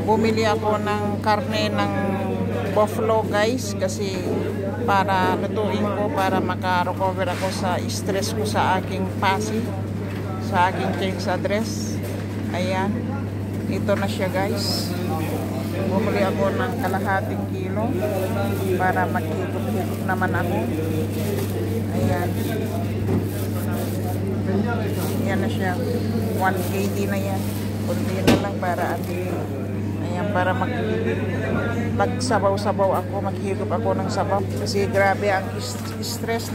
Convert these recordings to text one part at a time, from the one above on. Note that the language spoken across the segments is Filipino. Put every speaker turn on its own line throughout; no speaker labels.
Bumili ako ng karne ng buffalo guys, kasi para lutuin ko, para maka-recover ako sa stress ko sa aking pasi, sa aking change address. Ayan, ito na siya guys. Bumili ako ng kalahating kilo para maghigop-higop naman ako. Ayan, yan na siya, 1 kg na yan. Kunti na lang para ayan, para magsabaw-sabaw ako, maghigop ako ng sabaw. Kasi grabe ang stress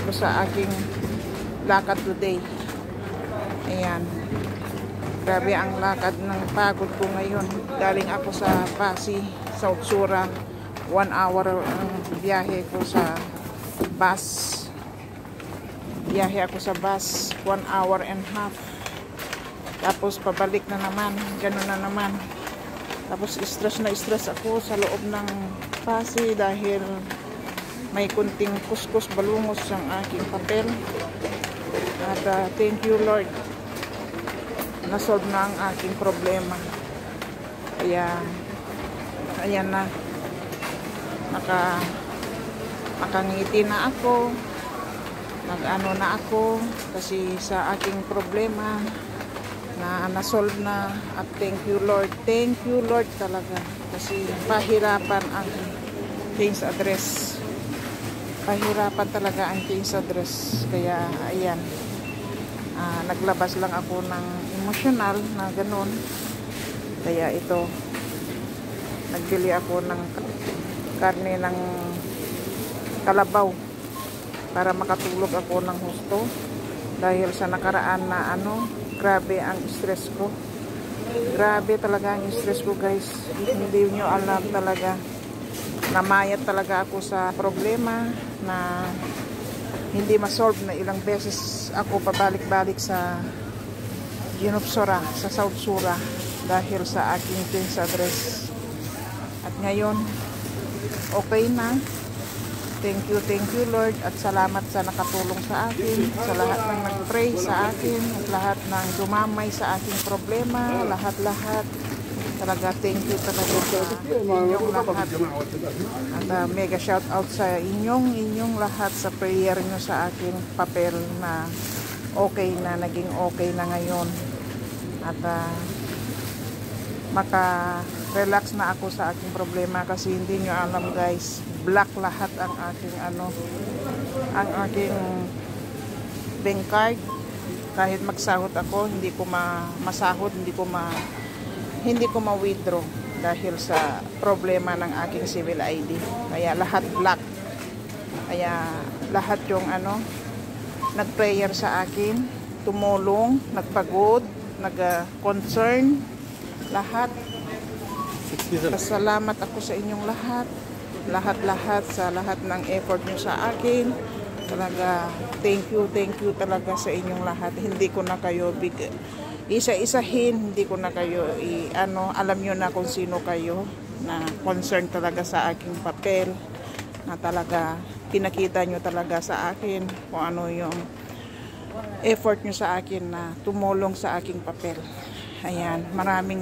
ko sa aking lakad today. Ayan, grabe ang lakad ng pagod ko ngayon. Galing ako sa Pasig, South Sura. 1 hour ang biyahe ko sa bus. Biyahe ako sa bus, 1 hour and half. Tapos pabalik na naman, gano'n na naman. Tapos stress na stress ako sa loob ng Pasig dahil may kunting kuskus balungos ang aking papel. At thank you Lord, nasolve na ang aking problema. Kaya ayan na, makangiti na ako, nag-ano na ako kasi sa aking problema na nasolve na. At thank you Lord talaga, kasi pahirapan ang change address, pahirapan talaga ang change address. Kaya ayan, naglabas lang ako ng emotional na ganun. Kaya ito, nagbili ako ng karne ng kalabaw para makatulog ako ng husto dahil sa nakaraan na grabe ang stress ko. Grabe talaga ang stress ko guys, hindi nyo alam talaga. Namayat talaga ako sa problema na hindi masolve, na ilang beses ako pabalik-balik sa Ginupsora, sa South Sura dahil sa aking change address. At ngayon okay na. Thank you Lord, at salamat sa nakatulong sa akin, sa lahat ng nag-pray sa akin, at lahat ng dumamay sa aking problema, lahat talaga. Thank you talaga sa inyong lahat. At mega shout out sa inyong lahat sa prayer nyo sa aking papel na okay na, naging okay na ngayon. At maka-relax na ako sa aking problema, kasi hindi nyo alam guys, black lahat ang aking ang aking bank card. Kahit magsahod ako, hindi ko masahod, hindi ko ma-withdraw dahil sa problema ng aking civil ID. Kaya lahat black. Kaya lahat yung nag-prayer sa akin, tumulong, nagpagod, nag-concern, lahat. Pasalamat ako sa inyong lahat sa lahat ng effort nyo sa akin. Talaga thank you talaga sa inyong lahat. Hindi ko na kayo isa-isahin, hindi ko na kayo alam nyo na kung sino kayo na concern talaga sa aking papel, na talaga pinakita nyo talaga sa akin kung ano yung effort nyo sa akin na tumulong sa aking papel. Ayan, maraming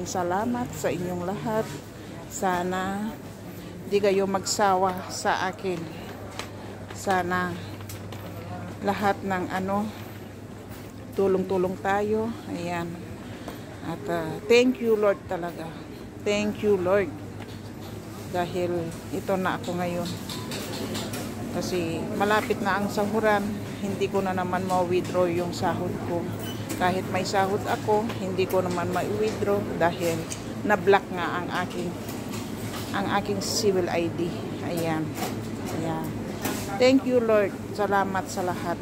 salamat sa inyong lahat. Sana di kayo magsawa sa akin. Sana lahat ng tulong-tulong tayo. Ayan. At thank you Lord talaga. Thank you Lord. Dahil ito na ako ngayon. Kasi malapit na ang sahuran, hindi ko na naman ma-withdraw yung sahod ko. Kahit may sahod ako, hindi ko naman ma-withdraw dahil na-block nga ang aking civil ID. Ayan. Ayan. Thank you Lord. Salamat sa lahat.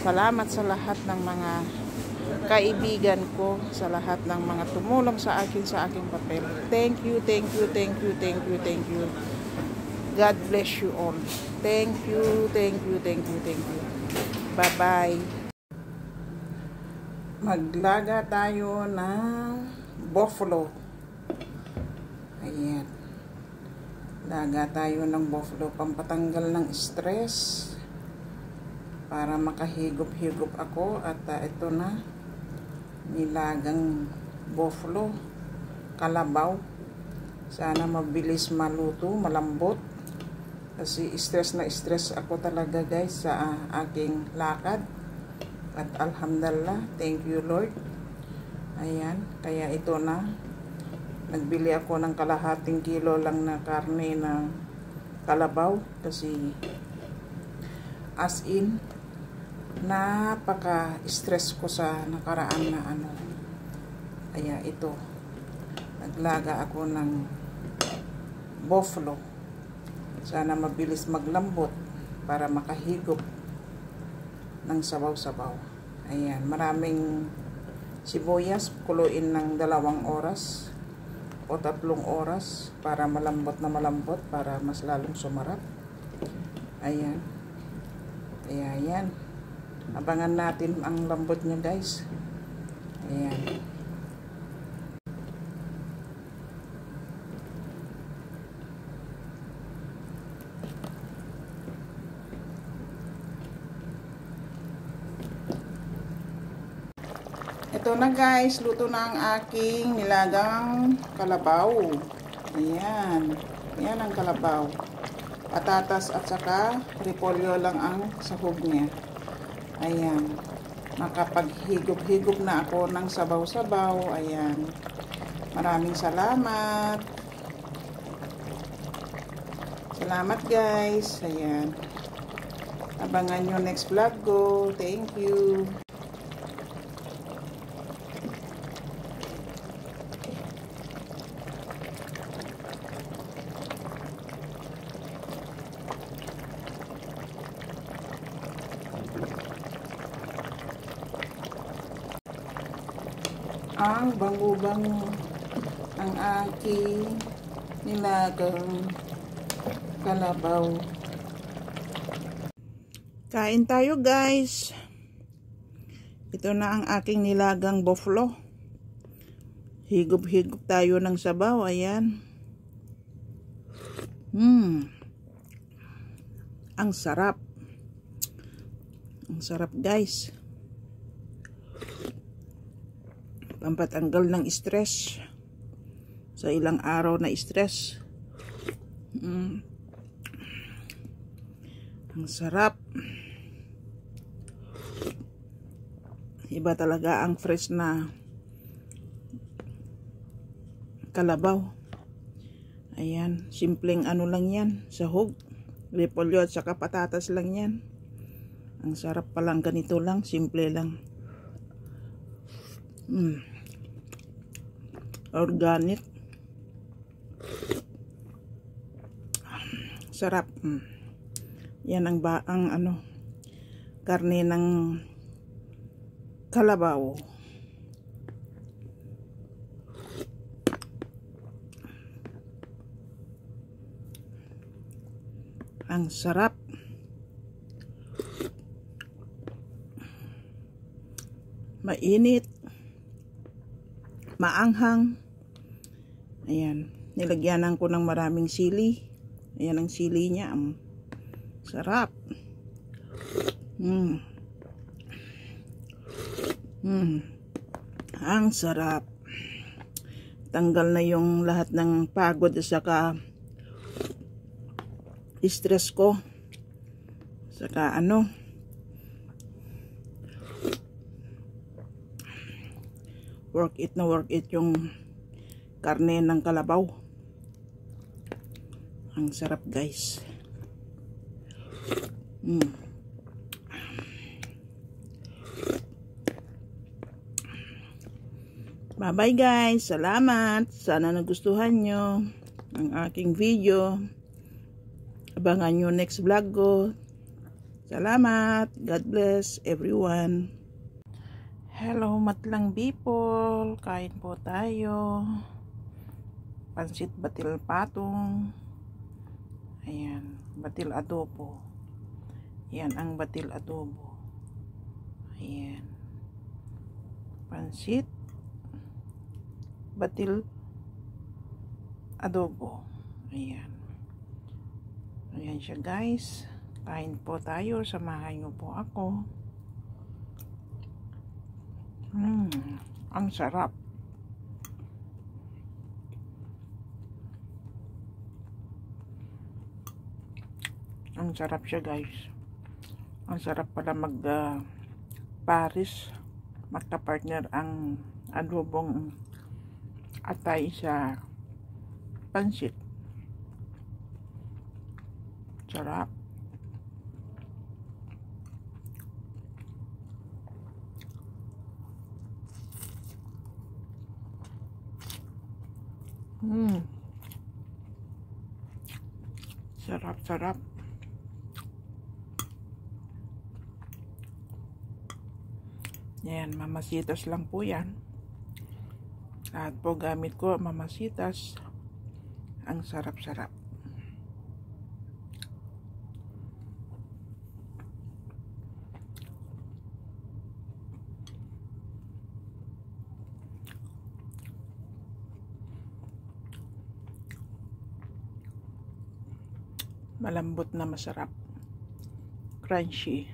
Salamat sa lahat ng mga kaibigan ko, sa lahat ng mga tumulong sa akin sa aking papel. Thank you. God bless you all. Thank you. Bye-bye. Maglaga tayo ng buffalo. Ayan. Laga tayo ng buffalo, pampatanggal ng stress, para makahigop-higop ako. At ito na, nilagang buffalo, kalabaw. Sana mabilis maluto, malambot. Kasi stress na stress ako talaga guys sa aking lakad. At alhamdulillah, thank you Lord. Ayan, kaya ito na. Nagbili ako ng kalahating kilo lang na karne na kalabaw. Kasi as in, napaka-stress ko sa nakaraan na ano. Kaya ito, naglaga ako ng buffalo. Sana mabilis maglambot para makahigop ng sabaw-sabaw. Ayan, maraming sibuyas, kuluin ng 2 oras o 3 oras para malambot na malambot, para mas lalong sumarap. Ayan. Kaya yan. Abangan natin ang lambot niya guys. Ayan. Ito na guys, luto na ang aking nilagang kalabaw. Ayan. Ayan ang kalabaw. Patatas at saka repolyo lang ang sahog niya. Ayan. Nakapaghigop-higop na ako ng sabaw-sabaw. Ayan. Maraming salamat. Salamat guys. Ayan. Abangan nyo next vlog ko. Thank you. Ang bango-bango ang aking nilagang kalabaw. Kain tayo guys. Ito na ang aking nilagang buffalo. Higop-higop tayo ng sabaw. Ayan. Ang sarap. Ang sarap guys. Pampatanggal ng stress sa ilang araw na stress. Ang sarap. Iba talaga ang fresh na kalabaw. Ayan, simpleng ano lang yan, sahog, repolyo at saka patatas lang yan. Ang sarap palang ganito lang, simple lang. Organic. Sarap. Yan ang ano, karne ng kalabaw. Ang sarap. Mainit. Maanghang. Ayan, nilagyanan ko ng maraming sili. Ayan ang sili niya. Sarap. Ang sarap. Tanggal na yung lahat ng pagod at saka stress ko. Saka ano, work it yung karne ng kalabaw. Ang sarap guys. Bye bye guys. Salamat. Sana nagustuhan nyo ang aking video. Abangan nyo next vlog ko. Salamat. God bless everyone. Hello matlang people. Kain po tayo. Pansit batil patong. Ayan, batil adobo. Yan ang batil adobo. Ayan. Pansit batil adobo. Ayan. Ayan siya guys. Kain po tayo. Samahan niyo po ako. Ang sarap. Ang sarap siya, guys. Ang sarap pala mag Paris magka-partner ang adobong atay sa pansit. Sarap. Sarap, sarap. Yan, mamasitas lang po yan. Lahat po gamit ko, mamasitas. Ang sarap-sarap. Malambot na masarap. Crunchy.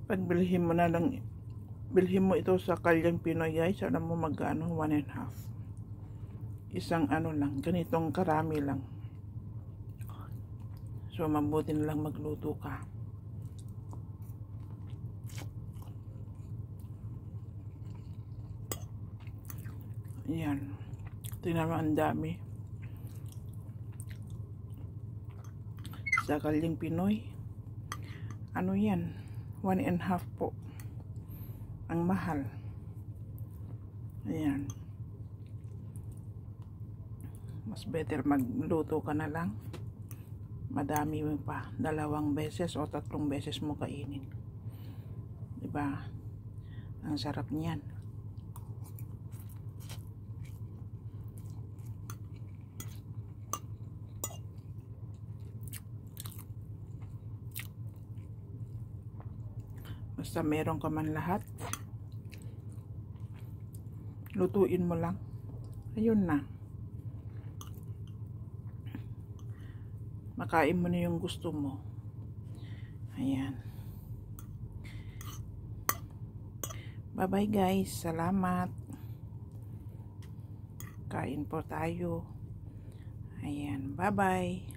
Pag bilhin mo na lang, bilhin mo ito sa Kalyang Pinoy, guys, alam mo magkano? 1.5. Isang ano lang, ganitong karami lang. So mabuti na lang magluto ka. Ayan, tingnan mo, ang dami. Sa Kalyang Pinoy, ano yan? 1.5 po. Ang mahal. Ayan. Mas better magluto ka na lang. Madami mo pa. 2 beses o 3 beses mo kainin. Diba? Ang sarap niyan. Basta meron ka man lahat, lutuin mo lang. Ayun na. Makain mo na yung gusto mo. Ayan. Bye-bye, guys. Salamat. Kain po tayo. Ayan. Bye-bye.